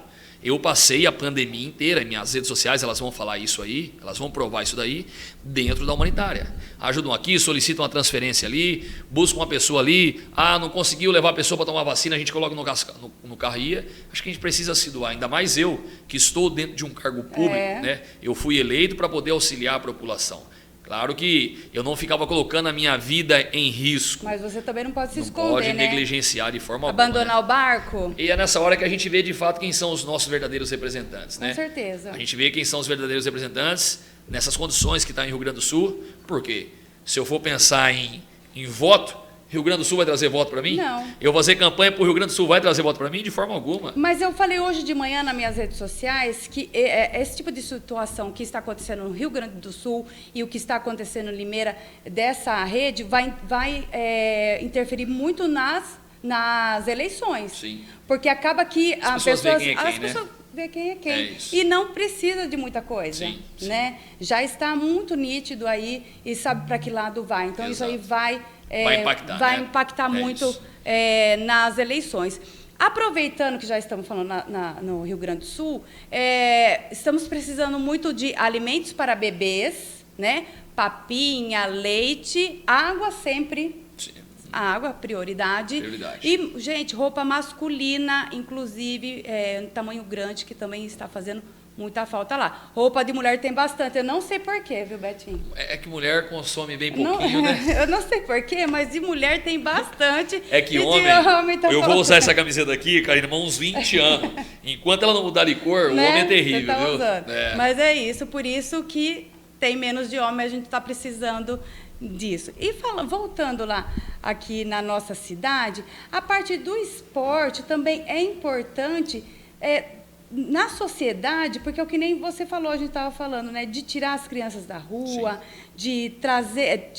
Eu passei a pandemia inteira, em minhas redes sociais elas vão falar isso aí, elas vão provar isso daí, dentro da humanitária. Ajudam aqui, solicitam uma transferência ali, buscam uma pessoa ali, não conseguiu levar a pessoa para tomar vacina, a gente coloca no carro e ia. Acho que a gente precisa se doar, ainda mais eu, que estou dentro de um cargo público, né? Eu fui eleito para poder auxiliar a população. Claro que eu não ficava colocando a minha vida em risco. Mas você também não pode se esconder, não pode né? negligenciar de forma abandonar alguma, o barco. E é nessa hora que a gente vê de fato quem são os nossos verdadeiros representantes, né? Com certeza. A gente vê quem são os verdadeiros representantes nessas condições que está em Rio Grande do Sul. Por quê? Se eu for pensar em voto, Rio Grande do Sul vai trazer voto para mim? Não. Eu fazer campanha para o Rio Grande do Sul vai trazer voto para mim? De forma alguma. Mas eu falei hoje de manhã nas minhas redes sociais que esse tipo de situação que está acontecendo no Rio Grande do Sul e o que está acontecendo em Limeira, dessa rede, vai interferir muito nas eleições. Sim. Porque acaba que as pessoas veem quem é quem, né? ver quem é quem. É isso. E não precisa de muita coisa, Sim, sim. né? Já está muito nítido aí e sabe para que lado vai. Então, isso aí vai impactar, vai né? impactar muito isso. nas eleições. Aproveitando que já estamos falando no Rio Grande do Sul, estamos precisando muito de alimentos para bebês, né? Papinha, leite, água sempre. Sim. Água, prioridade. E, gente, roupa masculina, inclusive, tamanho grande, que também está fazendo muita falta lá. Roupa de mulher tem bastante. Eu não sei porquê, viu, Betinho? É que mulher consome bem pouquinho, né? Eu não sei porquê, mas de mulher tem bastante. É que homem tá eu falando. vou usar essa camiseta aqui, Karina, há uns 20 anos. Enquanto ela não mudar de cor, Né? o homem é terrível, Você tá viu? usando. Mas é isso, por isso que tem menos de homem, a gente está precisando disso. E voltando lá aqui na nossa cidade, a parte do esporte também é importante na sociedade, porque é o que nem você falou, a gente estava falando, né, de tirar as crianças da rua, de trazer,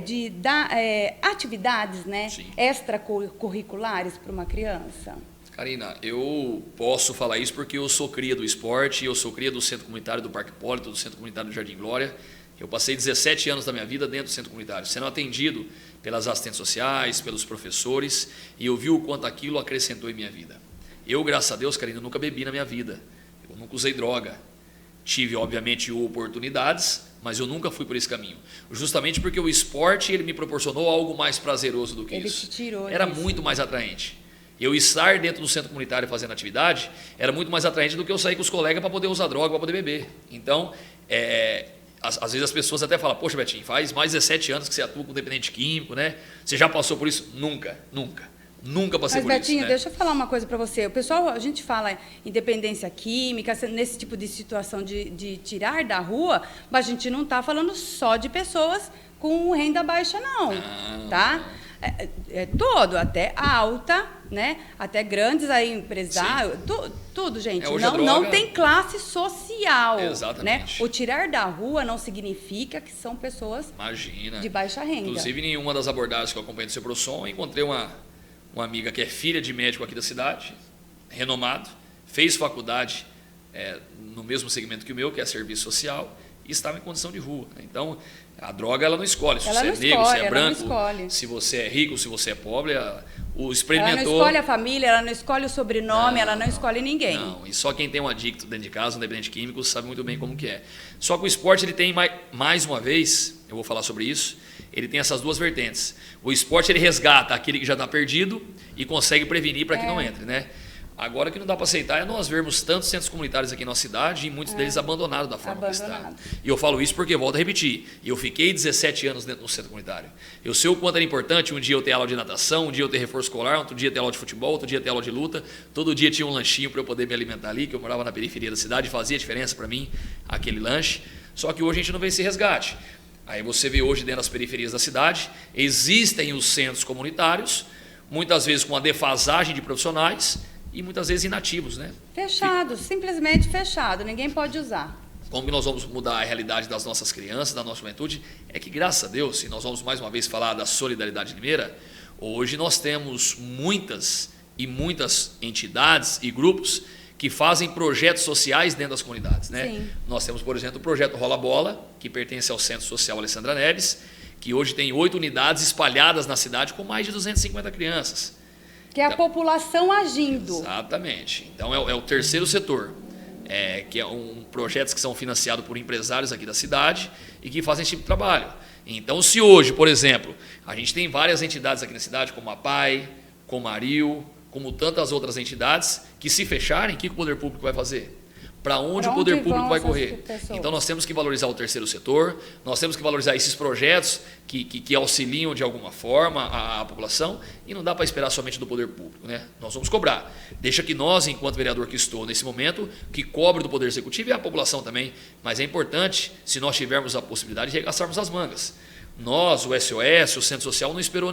de dar atividades, né, extracurriculares para uma criança. Karina, eu posso falar isso porque eu sou cria do esporte, eu sou cria do Centro Comunitário do Parque Hipólito, do Centro Comunitário do Jardim Glória. Eu passei 17 anos da minha vida dentro do centro comunitário, sendo atendido pelas assistentes sociais, pelos professores, e eu vi o quanto aquilo acrescentou em minha vida. Eu, graças a Deus, Karina, nunca bebi na minha vida, eu nunca usei droga. Tive, obviamente, oportunidades, mas eu nunca fui por esse caminho. Justamente porque o esporte ele me proporcionou algo mais prazeroso do que isso. Ele te tirou Era disso. muito mais atraente. Eu estar dentro do centro comunitário fazendo atividade era muito mais atraente do que eu sair com os colegas para poder usar droga, para poder beber. Então, às vezes as pessoas até falam, poxa, Betinho, faz mais de 17 anos que você atua com dependente químico, né? Você já passou por isso? Nunca, nunca. Nunca passei por Betinho, isso, né? deixa eu falar uma coisa para você. O pessoal, a gente fala em dependência química, nesse tipo de situação de tirar da rua, mas a gente não está falando só de pessoas com renda baixa, não. Tá? Todo, até alta, né? Até grandes aí empresários, tudo, gente. Hoje a Não, droga... não tem classe social. Exatamente. Né? O tirar da rua não significa que são pessoas de baixa renda. Inclusive, em uma das abordagens que eu acompanhei do Seprosom, eu encontrei uma amiga que é filha de médico aqui da cidade, renomado, fez faculdade no mesmo segmento que o meu, que é serviço social, e estava em condição de rua. Então, a droga ela não escolhe se você é negro, se é branco, se você é rico, se você é pobre. O experimentou... Ela não escolhe a família, ela não escolhe o sobrenome, ela não escolhe ninguém. Não, e só quem tem um adicto dentro de casa, um dependente químico, sabe muito bem como que é. Só que o esporte ele tem, mais uma vez, eu vou falar sobre isso, ele tem essas duas vertentes. O esporte ele resgata aquele que já está perdido e consegue prevenir para que não entre, né? Agora, o que não dá para aceitar é nós vermos tantos centros comunitários aqui na nossa cidade e muitos deles abandonados da forma que estão. E eu falo isso porque, volto a repetir, eu fiquei 17 anos dentro do centro comunitário. Eu sei o quanto era importante um dia eu ter aula de natação, um dia eu ter reforço escolar, outro dia ter aula de futebol, outro dia ter aula de luta, todo dia tinha um lanchinho para eu poder me alimentar ali, que eu morava na periferia da cidade, fazia diferença para mim aquele lanche. Só que hoje a gente não vê esse resgate. Aí você vê hoje dentro das periferias da cidade, existem os centros comunitários, muitas vezes com a defasagem de profissionais, e muitas vezes inativos, né? Fechado, simplesmente fechado, ninguém pode usar. Como que nós vamos mudar a realidade das nossas crianças, da nossa juventude? É que, graças a Deus, e nós vamos mais uma vez falar da solidariedade limeira, hoje nós temos muitas entidades e grupos que fazem projetos sociais dentro das comunidades, né? Sim. Nós temos, por exemplo, o projeto Rola Bola, que pertence ao Centro Social Alessandra Neves, que hoje tem 8 unidades espalhadas na cidade com mais de 250 crianças. Que é a população agindo. Exatamente. Então, é o terceiro setor, que é projetos que são financiados por empresários aqui da cidade e que fazem esse tipo de trabalho. Então, se hoje, por exemplo, a gente tem várias entidades aqui na cidade, como a PAI, como a Aril, como tantas outras entidades, que se fecharem, o que o poder público vai fazer? Para onde o poder público vai correr? Então, nós temos que valorizar o terceiro setor, nós temos que valorizar esses projetos que auxiliam de alguma forma a população, e não dá para esperar somente do poder público, né? Nós vamos cobrar. Deixa que nós, enquanto vereador que estou nesse momento, que cobre do poder executivo e a população também, mas é importante, se nós tivermos a possibilidade de arregaçarmos as mangas. Nós, o SOS, o Centro Social, não esperou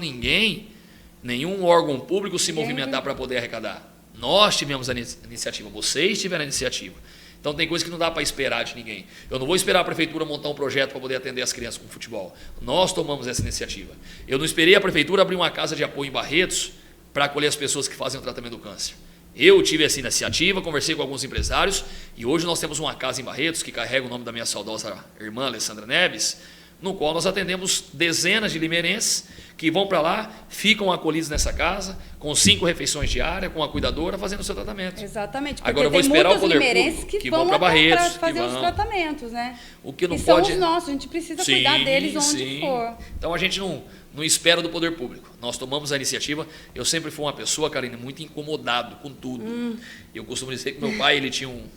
nenhum órgão público se movimentar para poder arrecadar. Nós tivemos a iniciativa, vocês tiveram a iniciativa. Então tem coisa que não dá para esperar de ninguém. Eu não vou esperar a prefeitura montar um projeto para poder atender as crianças com futebol. Nós tomamos essa iniciativa. Eu não esperei a prefeitura abrir uma casa de apoio em Barretos para acolher as pessoas que fazem o tratamento do câncer. Eu tive essa iniciativa, conversei com alguns empresários e hoje nós temos uma casa em Barretos que carrega o nome da minha saudosa irmã Alessandra Neves, no qual nós atendemos dezenas de limeirenses que vão para lá, ficam acolhidos nessa casa, com 5 refeições diárias, com a cuidadora fazendo o seu tratamento. Exatamente, porque agora eu vou esperar o poder público que vão para Barretos, fazer os tratamentos, né? O que não e pode... são os nossos, a gente precisa cuidar deles onde for. Então a gente não espera do poder público. Nós tomamos a iniciativa. Eu sempre fui uma pessoa, Karine, muito incomodado com tudo. Eu costumo dizer que meu pai,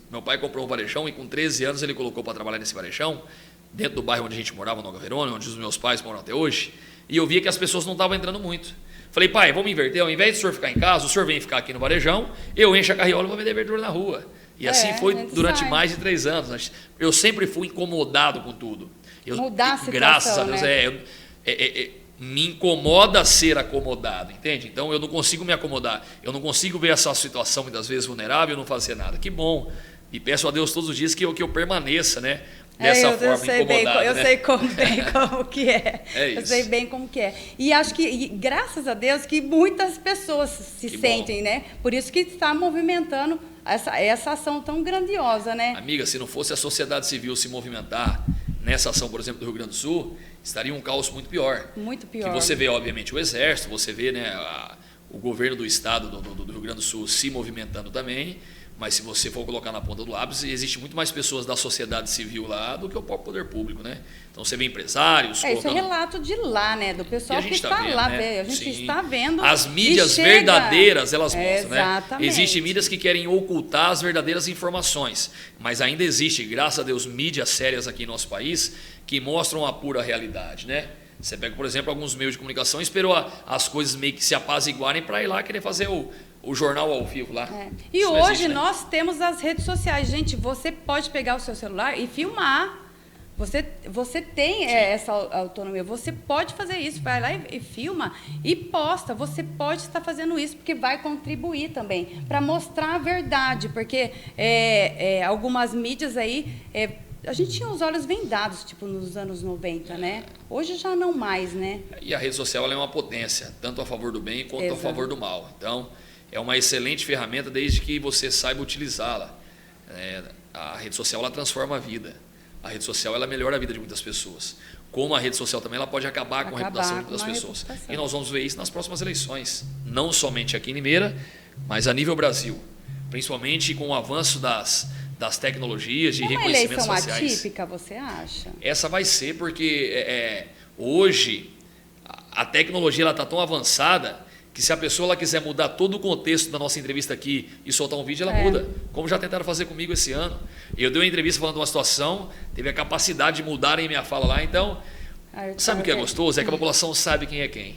meu pai comprou um varejão e com 13 anos ele colocou para trabalhar nesse varejão, dentro do bairro onde a gente morava, no Nova Verona, onde os meus pais moram até hoje, e eu via que as pessoas não estavam entrando muito. Falei, pai, vamos inverter, ao invés de o senhor ficar em casa, o senhor vem ficar aqui no varejão, eu encho a carriola e vou vender verdura na rua. E assim foi durante mais de 3 anos. Eu sempre fui incomodado com tudo. Mudar a situação, graças a Deus, né? Me incomoda ser acomodado, entende? Então eu não consigo me acomodar, eu não consigo ver essa situação muitas vezes vulnerável e não fazer nada. Que bom, e peço a Deus todos os dias que eu permaneça, né? Dessa forma, incomodado. Eu sei como que é. Isso. Eu sei bem como que é. E acho que, graças a Deus, que muitas pessoas se sentem, né? Por isso que está movimentando essa ação tão grandiosa, né? Amiga, se não fosse a sociedade civil se movimentar nessa ação, por exemplo, do Rio Grande do Sul, estaria um caos muito pior. Muito pior. Que você vê, obviamente, o Exército, você vê, né, o governo do estado do Rio Grande do Sul se movimentando também, mas se você for colocar na ponta do lápis, existe muito mais pessoas da sociedade civil lá do que o próprio poder público, né? Então você vê empresários... Isso é relato de lá, né? Do pessoal que está lá, né? A gente está vendo. As mídias verdadeiras, elas mostram, né? Exatamente. Existem mídias que querem ocultar as verdadeiras informações, mas ainda existe, graças a Deus, mídias sérias aqui em nosso país que mostram a pura realidade, né? Você pega, por exemplo, alguns meios de comunicação, esperou as coisas meio que se apaziguarem para ir lá querer fazer o jornal ao vivo lá. E isso hoje existe, né? Nós temos as redes sociais. Gente, você pode pegar o seu celular e filmar. Você tem essa autonomia. Você pode fazer isso. Vai lá e filma e posta. Você pode estar fazendo isso porque vai contribuir também para mostrar a verdade. Porque algumas mídias aí... a gente tinha os olhos vendados, tipo, nos anos 90, né? Hoje já não mais, né? E a rede social ela é uma potência, tanto a favor do bem quanto a favor do mal. Então, é uma excelente ferramenta desde que você saiba utilizá-la. A rede social ela transforma a vida. A rede social ela melhora a vida de muitas pessoas. Como a rede social também ela pode acabar com a reputação de muitas pessoas. E nós vamos ver isso nas próximas eleições. Não somente aqui em Limeira, mas a nível Brasil. Principalmente com o avanço das tecnologias de reconhecimento sociais. É uma eleição atípica, você acha? Essa vai ser porque hoje a tecnologia está tão avançada que se a pessoa ela quiser mudar todo o contexto da nossa entrevista aqui e soltar um vídeo, ela muda. Como já tentaram fazer comigo esse ano. Eu dei uma entrevista falando de uma situação, teve a capacidade de mudarem minha fala lá. Então, sabe o que é gostoso? É que a população sabe quem é quem.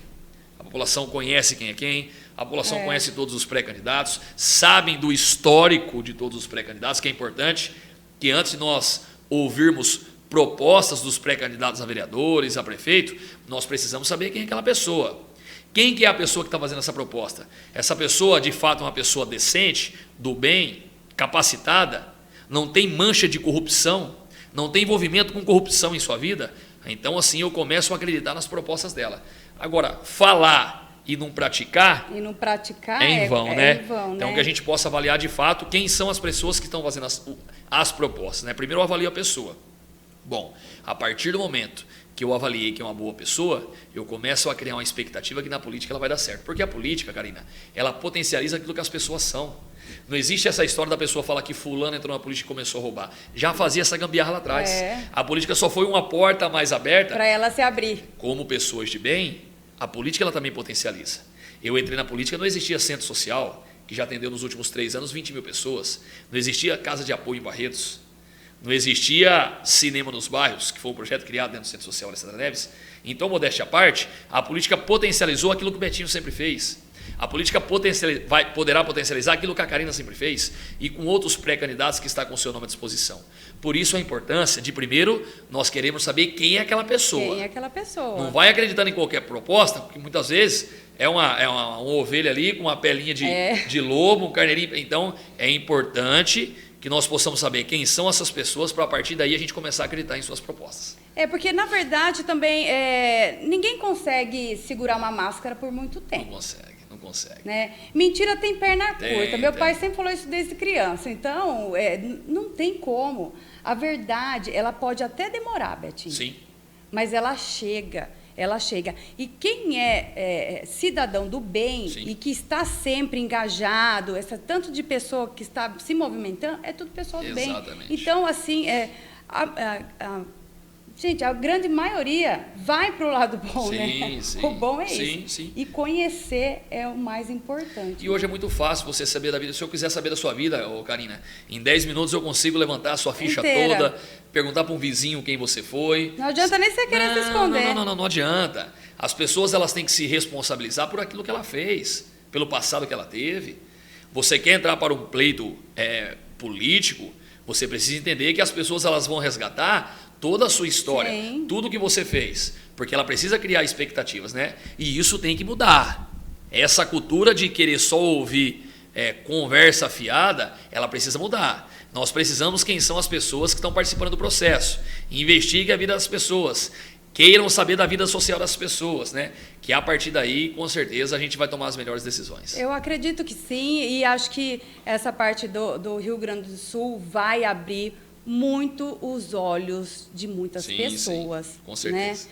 A população conhece quem é quem. A população conhece todos os pré-candidatos, sabem do histórico de todos os pré-candidatos, que é importante, que antes de nós ouvirmos propostas dos pré-candidatos a vereadores, a prefeito, nós precisamos saber quem é aquela pessoa. Quem que é a pessoa que está fazendo essa proposta? Essa pessoa, de fato, é uma pessoa decente, do bem, capacitada, não tem mancha de corrupção, não tem envolvimento com corrupção em sua vida? Então, assim, eu começo a acreditar nas propostas dela. Agora, falar e não praticar, é em vão, né? Então, que a gente possa avaliar de fato quem são as pessoas que estão fazendo as propostas, né? Primeiro eu avalio a pessoa. Bom, a partir do momento que eu avaliei que é uma boa pessoa, eu começo a criar uma expectativa que na política ela vai dar certo. Porque a política, Karina, ela potencializa aquilo que as pessoas são. Não existe essa história da pessoa falar que fulano entrou na política e começou a roubar. Já fazia essa gambiarra lá atrás. A política só foi uma porta mais aberta. Para ela se abrir. Como pessoas de bem, a política ela também potencializa. Eu entrei na política, não existia centro social, que já atendeu nos últimos 3 anos 20 mil pessoas. Não existia casa de apoio em Barretos. Não existia cinema nos bairros, que foi um projeto criado dentro do Centro Social Alessandra Neves. Então, modéstia à parte, a política potencializou aquilo que o Betinho sempre fez. A política poderá potencializar aquilo que a Karina sempre fez e com outros pré-candidatos que está com o seu nome à disposição. Por isso a importância de, primeiro, nós queremos saber quem é aquela pessoa. Quem é aquela pessoa. Não vai acreditando em qualquer proposta, porque muitas vezes é uma ovelha ali com uma pelinha de lobo, um carneirinho. Então, é importante que nós possamos saber quem são essas pessoas para a partir daí a gente começar a acreditar em suas propostas. Porque na verdade também ninguém consegue segurar uma máscara por muito tempo. Não consegue. Não consegue. Né? Mentira tem perna curta. Meu tem. pai sempre falou isso desde criança. Então, não tem como. A verdade, ela pode até demorar, Betinho. Sim. Mas ela chega. Ela chega. E quem é cidadão do bem Sim. e que está sempre engajado, tanto de pessoa que está se movimentando, é tudo pessoa do bem. Exatamente. Então, assim, gente, a grande maioria vai para o lado bom, Sim, né? sim. O bom é Sim, isso. sim. E conhecer é o mais importante. E hoje é muito fácil você saber da vida. Se eu quiser saber da sua vida, ô Karina, em 10 minutos eu consigo levantar a sua ficha Inteira. toda, perguntar para um vizinho quem você foi. Não adianta nem você querer se esconder. Não adianta. As pessoas elas têm que se responsabilizar por aquilo que ela fez, pelo passado que ela teve. Você quer entrar para um pleito político, você precisa entender que as pessoas elas vão resgatar toda a sua história, Sim. tudo que você fez, porque ela precisa criar expectativas, né? E isso tem que mudar. Essa cultura de querer só ouvir conversa fiada, ela precisa mudar. Nós precisamos quem são as pessoas que estão participando do processo. Investigue a vida das pessoas. Queiram saber da vida social das pessoas, né? Que a partir daí, com certeza, a gente vai tomar as melhores decisões. Eu acredito que sim, e acho que essa parte do Rio Grande do Sul vai abrir muito os olhos de muitas pessoas. Sim, com certeza.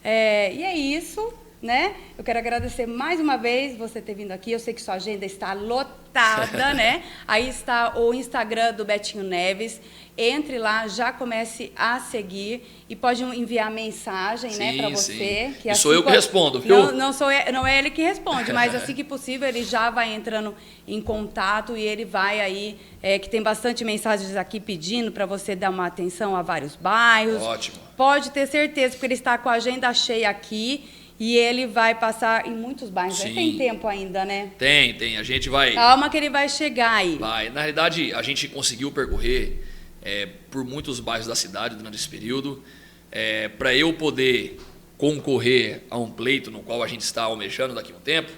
Né? E é isso, né? Eu quero agradecer mais uma vez você ter vindo aqui. Eu sei que sua agenda está lotada, né? Aí está o Instagram do Betinho Neves. Entre lá, já comece a seguir e pode enviar mensagem, né, para você. Que sou eu que respondo, viu? Não é ele que responde, mas assim que possível ele já vai entrando em contato e ele vai aí, que tem bastante mensagens aqui pedindo para você dar uma atenção a vários bairros. Ótimo. Pode ter certeza, porque ele está com a agenda cheia aqui e ele vai passar em muitos bairros. Sim. Tem tempo ainda, né? Tem. A gente vai... Calma que ele vai chegar aí. Vai. Na realidade, a gente conseguiu percorrer por muitos bairros da cidade durante esse período. Para eu poder concorrer a um pleito no qual a gente está almejando daqui a um tempo,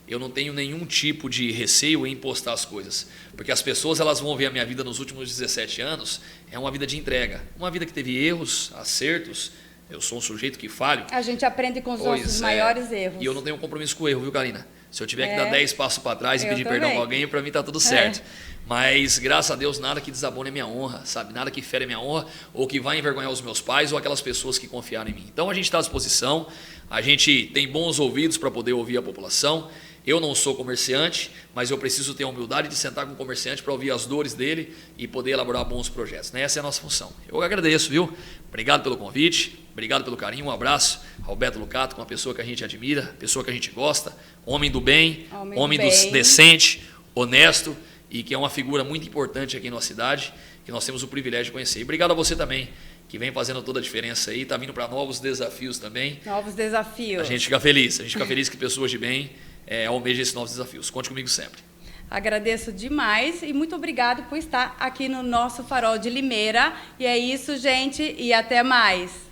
eu não tenho nenhum tipo de receio em postar as coisas. Porque as pessoas elas vão ver a minha vida nos últimos 17 anos, é uma vida de entrega. Uma vida que teve erros, acertos. Eu sou um sujeito que falho. A gente aprende com os nossos maiores erros. E eu não tenho compromisso com o erro, viu, Karina? Se eu tiver que dar 10 passos para trás e pedir também. perdão a alguém, para mim tá tudo certo. Mas, graças a Deus, nada que desabone a minha honra, sabe? Nada que fere a minha honra ou que vai envergonhar os meus pais ou aquelas pessoas que confiaram em mim. Então, a gente está à disposição, a gente tem bons ouvidos para poder ouvir a população. Eu não sou comerciante, mas eu preciso ter a humildade de sentar com o comerciante para ouvir as dores dele e poder elaborar bons projetos. Né? Essa é a nossa função. Eu agradeço, viu? Obrigado pelo convite, obrigado pelo carinho, um abraço ao Beto Lucato, uma pessoa que a gente admira, pessoa que a gente gosta, homem do bem, homem decente, honesto e que é uma figura muito importante aqui na nossa cidade, que nós temos o privilégio de conhecer. E obrigado a você também, que vem fazendo toda a diferença aí, está vindo para novos desafios também. Novos desafios. A gente fica feliz que pessoas de bem almejem esses novos desafios. Conte comigo sempre. Agradeço demais e muito obrigado por estar aqui no nosso Farol de Limeira. E é isso, gente, e até mais.